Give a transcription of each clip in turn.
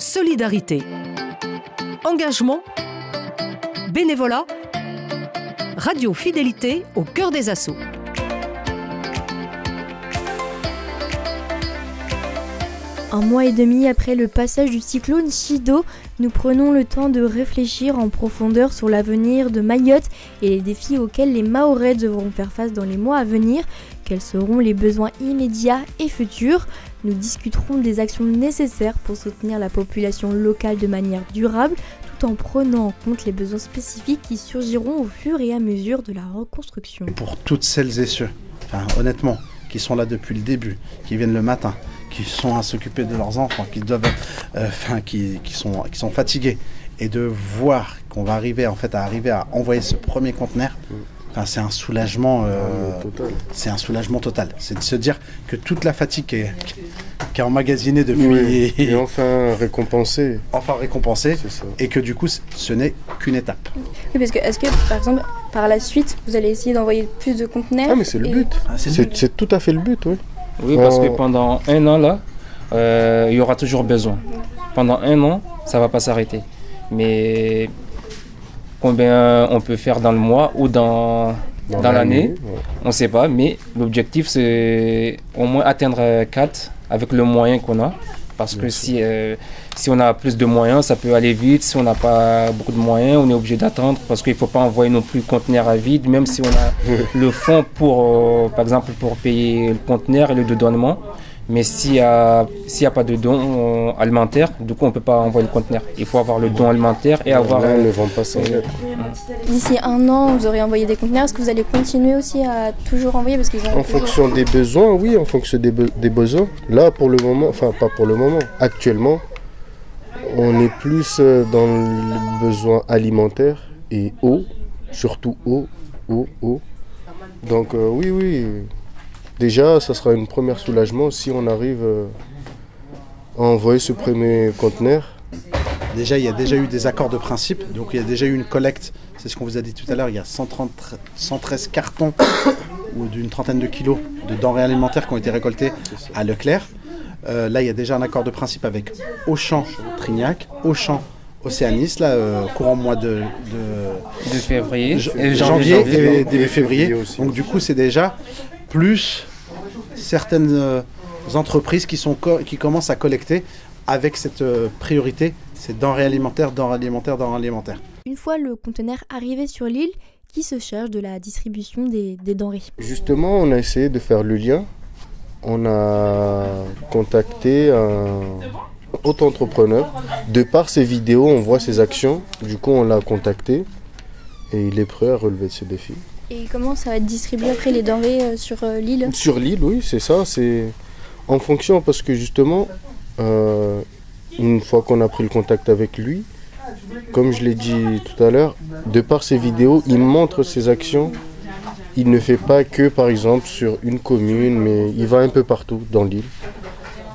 Solidarité, engagement, bénévolat, radio fidélité au cœur des assauts. Un mois et demi après le passage du cyclone Chido, nous prenons le temps de réfléchir en profondeur sur l'avenir de Mayotte et les défis auxquels les Mahorais devront faire face dans les mois à venir. Quels seront les besoins immédiats et futurs? Nous discuterons des actions nécessaires pour soutenir la population locale de manière durable, tout en prenant en compte les besoins spécifiques qui surgiront au fur et à mesure de la reconstruction. Et pour toutes celles et ceux, honnêtement, qui sont là depuis le début, qui viennent le matin, qui sont à s'occuper de leurs enfants, qui sont fatigués, et de voir qu'on va arriver à envoyer ce premier conteneur, c'est un soulagement total. C'est de se dire que toute la fatigue qui est emmagasinée depuis et enfin récompensée, et que du coup ce n'est qu'une étape. Oui, parce que est-ce que par exemple par la suite vous allez essayer d'envoyer plus de conteneurs? Ah mais c'est le but. C'est tout à fait le but, oui. Oui, parce que pendant un an là, il y aura toujours besoin. Pendant un an, ça va pas s'arrêter. Mais combien on peut faire dans le mois ou dans l'année, on ne sait pas. Mais l'objectif, c'est au moins atteindre 4 avec le moyen qu'on a. Parce que si on a plus de moyens, ça peut aller vite. Si on n'a pas beaucoup de moyens, on est obligé d'attendre. Parce qu'il ne faut pas envoyer non plus le conteneur à vide. Même si on a le fonds pour, par exemple, pour payer le conteneur et le dédouanement. Mais s'il n'y a pas de don alimentaire, du coup on ne peut pas envoyer le conteneur. Il faut avoir le don alimentaire et avoir... Là, ne vend pas sans lettre. D'ici un an, vous aurez envoyé des conteneurs. Est-ce que vous allez continuer aussi à toujours envoyer parce qu'ils ont En fonction des besoins, oui, en fonction des besoins. Là, pour le moment, pas pour le moment, actuellement, on est plus dans le besoin alimentaire et eau, surtout eau. Donc oui. Déjà, ça sera un premier soulagement si on arrive à envoyer ce premier conteneur. Déjà, il y a déjà eu des accords de principe, donc il y a déjà eu une collecte, c'est ce qu'on vous a dit tout à l'heure, il y a 113 cartons ou d'une trentaine de kilos de denrées alimentaires qui ont été récoltés à Leclerc. Là, il y a déjà un accord de principe avec Auchan Trignac, Auchan Océanis, courant mois de février, janvier et début février. Aussi. Donc du coup, c'est déjà plus certaines entreprises qui commencent à collecter avec cette priorité, c'est denrées alimentaires. Une fois le conteneur arrivé sur l'île, qui se charge de la distribution des denrées? Justement, on a essayé de faire le lien. On a contacté un auto-entrepreneur. De par ses vidéos, on voit ses actions. Du coup, on l'a contacté et il est prêt à relever de ce défi. Et comment ça va être distribué après les denrées sur l'île? Sur l'île, oui, c'est ça. C'est en fonction parce que justement, une fois qu'on a pris le contact avec lui, comme je l'ai dit tout à l'heure, de par ses vidéos, il montre ses actions. Il ne fait pas que, par exemple, sur une commune, mais il va un peu partout dans l'île.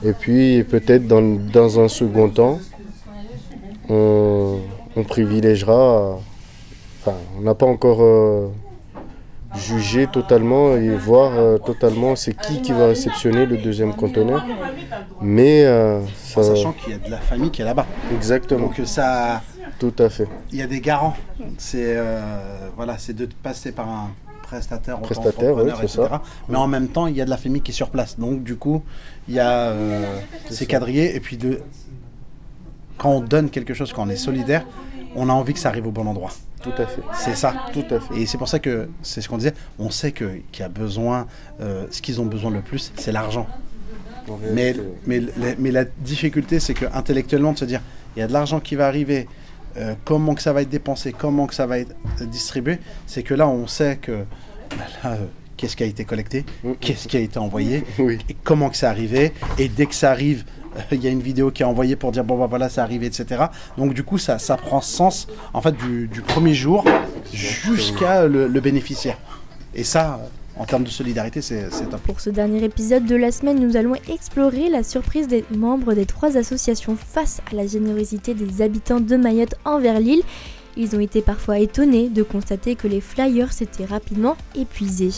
Et puis, peut-être dans un second temps, on privilégiera... on n'a pas encore jugé totalement et voir totalement c'est qui va réceptionner le deuxième conteneur. Mais... sachant qu'il y a de la famille qui est là-bas. Exactement. Donc ça... Tout à fait. Il y a des garants. C'est de passer par un prestataire, oui, etc. ça. Mais en même temps, il y a de la famille qui est sur place. Donc du coup, il y a c'est quadrillé. Et puis quand on donne quelque chose, quand on est solidaire, on a envie que ça arrive au bon endroit. Tout à fait. C'est ça. Tout à fait. Et c'est pour ça que, c'est ce qu'on disait, on sait qu'il y a besoin, ce qu'ils ont besoin le plus, c'est l'argent. Mais la difficulté, c'est que intellectuellement, de se dire, il y a de l'argent qui va arriver, comment que ça va être dépensé, comment que ça va être distribué, c'est que là, on sait que, qu'est-ce qui a été collecté, qu'est-ce qui a été envoyé, et comment que c'est arrivé, et dès que ça arrive, il y a une vidéo qui est envoyée pour dire voilà, c'est arrivé, etc. Donc du coup, ça prend sens en fait du premier jour jusqu'à le bénéficiaire. Et ça, en termes de solidarité, c'est top. Pour ce dernier épisode de la semaine, nous allons explorer la surprise des membres des 3 associations face à la générosité des habitants de Mayotte envers l'île. Ils ont été parfois étonnés de constater que les flyers s'étaient rapidement épuisés.